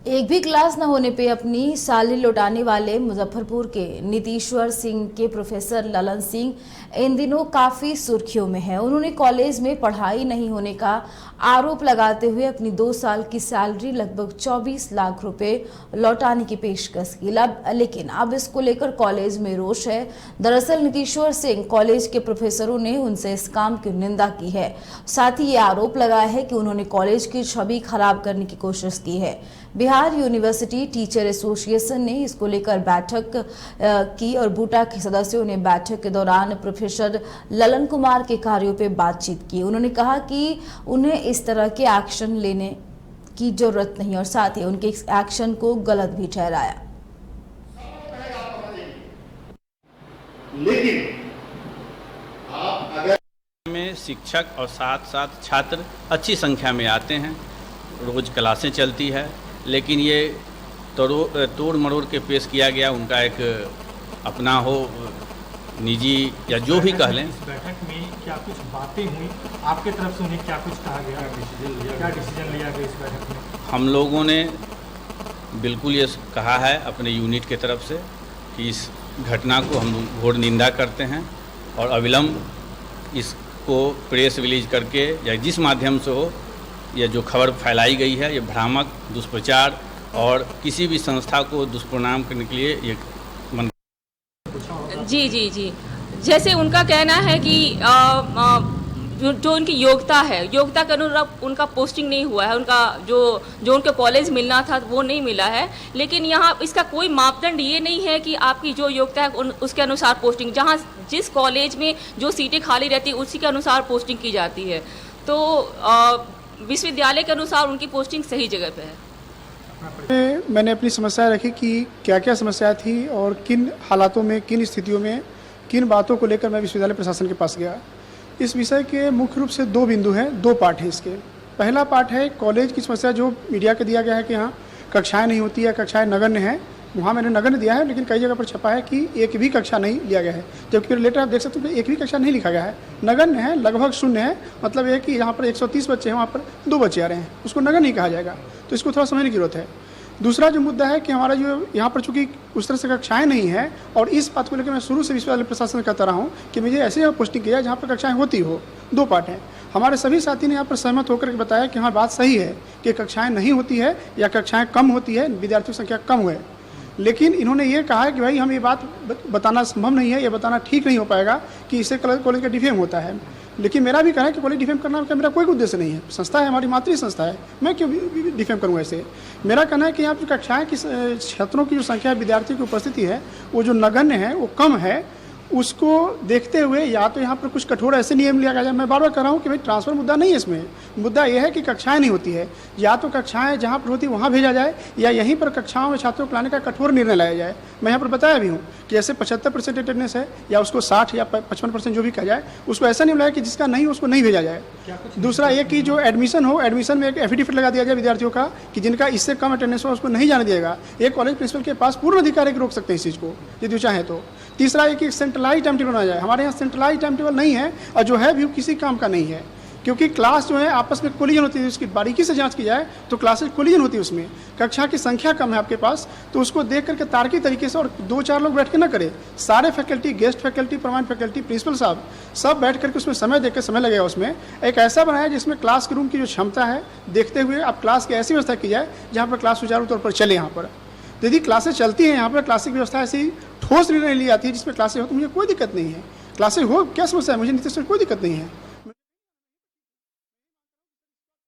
एक भी क्लास न होने पे अपनी साली लौटाने वाले मुजफ्फरपुर के नीतीश्वर सिंह के प्रोफेसर ललन सिंह इन दिनों काफी सुर्खियों में है। उन्होंने कॉलेज में पढ़ाई नहीं होने का आरोप लगाते हुए अपनी 2 साल की सैलरी लगभग 24 लाख रुपए लौटाने की पेशकश की। लेकिन अब इसको लेकर कॉलेज में रोष है। दरअसल नीतीश्वर सिंह कॉलेज के प्रोफेसरों ने उनसे इस काम की निंदा की है। साथ ही ये आरोप लगाया है कि उन्होंने कॉलेज की छवि खराब करने की कोशिश की है। बिहार यूनिवर्सिटी टीचर एसोसिएशन ने इसको लेकर बैठक की और बूटा के सदस्यों ने बैठक के दौरान प्रोफेसर ललन कुमार के कार्यों पर बातचीत की। उन्होंने कहा कि उन्हें इस तरह के एक्शन लेने की जरूरत नहीं और साथ ही उनके एक्शन को गलत भी ठहराया। लेकिन आप अगर में शिक्षक और साथ साथ छात्र अच्छी संख्या में आते हैं, रोज क्लासें चलती है, लेकिन ये तोड़ मरोड़ के पेश किया गया उनका एक अपना हो निजी या जो भी कह लें। इस बैठक में क्या कुछ बातें हुई आपके तरफ से, उन्हें क्या कुछ कहा गया, क्या डिसीजन लिया गया इस बैठक में? हम लोगों ने बिल्कुल ये कहा है अपने यूनिट के तरफ से कि इस घटना को हम घोर निंदा करते हैं और अविलंब इसको प्रेस रिलीज करके या जिस माध्यम से हो, यह जो खबर फैलाई गई है ये भ्रामक दुष्प्रचार और किसी भी संस्था को दुष्प्रणाम करने के लिए ये मन। जी जैसे उनका कहना है कि जो उनकी योग्यता है, योग्यता के अनुरूप उनका पोस्टिंग नहीं हुआ है, उनका जो उनके कॉलेज मिलना था वो नहीं मिला है। लेकिन यहाँ इसका कोई मापदंड ये नहीं है कि आपकी जो योग्यता है उसके अनुसार पोस्टिंग, जहाँ जिस कॉलेज में जो सीटें खाली रहती है उसी के अनुसार पोस्टिंग की जाती है। तो विश्वविद्यालय के अनुसार उनकी पोस्टिंग सही जगह पे है। मैंने अपनी समस्या रखी कि क्या क्या समस्या थी और किन हालातों में, किन स्थितियों में, किन बातों को लेकर मैं विश्वविद्यालय प्रशासन के पास गया। इस विषय के मुख्य रूप से 2 बिंदु हैं, 2 पार्ट हैं इसके। पहला पार्ट है कॉलेज की समस्या जो मीडिया के दिया गया है कि यहाँ कक्षाएँ नहीं होती है, कक्षाएँ नगण्य हैं। वहाँ मैंने नगण्य दिया है, लेकिन कई जगह पर छपा है कि एक भी कक्षा नहीं लिया गया है, जबकि फिर लेटर आप देख सकते हो कि एक भी कक्षा नहीं लिखा गया है, नगण्य है, लगभग शून्य है। मतलब ये कि यहाँ पर 130 बच्चे हैं, वहाँ पर 2 बच्चे आ रहे हैं, उसको नगण्य नहीं कहा जाएगा। तो इसको थोड़ा समझने की जरूरत है। दूसरा जो मुद्दा है कि हमारा जो यहाँ पर चूँकि उस तरह से कक्षाएँ नहीं हैं, और इस बात को लेकर मैं शुरू से विश्वविद्यालय प्रशासन कहता रहा हूँ कि मुझे ऐसे यहाँ पोस्टिंग किया जहाँ पर कक्षाएँ होती हो। 2 पार्ट हैं। हमारे सभी साथी ने यहाँ पर सहमत होकर के बताया कि हाँ बात सही है कि कक्षाएँ नहीं होती है या कक्षाएँ कम होती है, विद्यार्थियों की संख्या कम है। लेकिन इन्होंने ये कहा है कि भाई हम ये बात बताना संभव नहीं है, ये बताना ठीक नहीं हो पाएगा कि इससे कॉलेज का डिफेम होता है। लेकिन मेरा भी कहना है कि कॉलेज डिफेम करना का मेरा कोई उद्देश्य नहीं है। संस्था है, हमारी मातृ संस्था है, मैं क्यों डिफेम करूँगा ऐसे। मेरा कहना है कि यहाँ पर कक्षाएँ की छात्रों की जो संख्या है, विद्यार्थियों की उपस्थिति है, वो जो नगण्य है, वो कम है। उसको देखते हुए या तो यहाँ पर कुछ कठोर ऐसे नियम लिया जाए। मैं बार बार कह रहा हूँ कि भाई ट्रांसफ़र मुद्दा नहीं है इसमें, मुद्दा यह है कि कक्षाएं नहीं होती है, या तो कक्षाएं जहाँ पर होती वहाँ भेजा जाए या यहीं पर कक्षाओं में छात्रों को लाने का कठोर निर्णय लाया जाए। मैं यहाँ पर बताया भी हूँ कि ऐसे 75% अटेंडेंस है या उसको 60 या 55% जो भी कहा जाए, उसको ऐसा नहीं लाया कि जिसका नहीं उसको नहीं भेजा जाए। दूसरा ये कि जो एडमिशन हो, एडमिशन में एक एफिडेविट लगा दिया जाए विद्यार्थियों का कि जिनका इससे कम अटेंडेंस हो उसको नहीं जाने दिएगा। एक कॉलेज प्रिंसिपल के पास पूर्ण अधिकार है कि रोक सकते हैं इस चीज़ को यदि चाहें तो। तीसरा ये कि सेंट्रलाइज टाइम टेबल बनाया जाए। हमारे यहाँ सेंट्रलाइज टाइम टेबल नहीं है, और जो है भी किसी काम का नहीं है, क्योंकि क्लास जो है आपस में कोलिजन होती है। उसकी बारीकी से जांच की जाए तो क्लासेज कोलिजन होती है, उसमें कक्षा की संख्या कम है आपके पास, तो उसको देख करके तार्किक तरीके से, और 2-4 लोग बैठ के ना करें, सारे faculty, guest faculty, permanent faculty, principal साहब सब बैठ करके उसमें समय देकर समय लगेगा। उसमें एक ऐसा बनाया जिसमें क्लास रूम की जो क्षमता है देखते हुए आप क्लास की ऐसी व्यवस्था की जाए जहाँ पर क्लास सुचारू तौर पर चले। यहाँ पर यदि क्लासेज चलती हैं, यहाँ पर क्लासिक व्यवस्था ऐसी ठोस निर्णय ली जाती है जिसमें क्लासेज हो, तो मुझे कोई दिक्कत नहीं है। क्लासेज हो, क्या समस्या है, मुझे नीतीश से कोई दिक्कत नहीं है।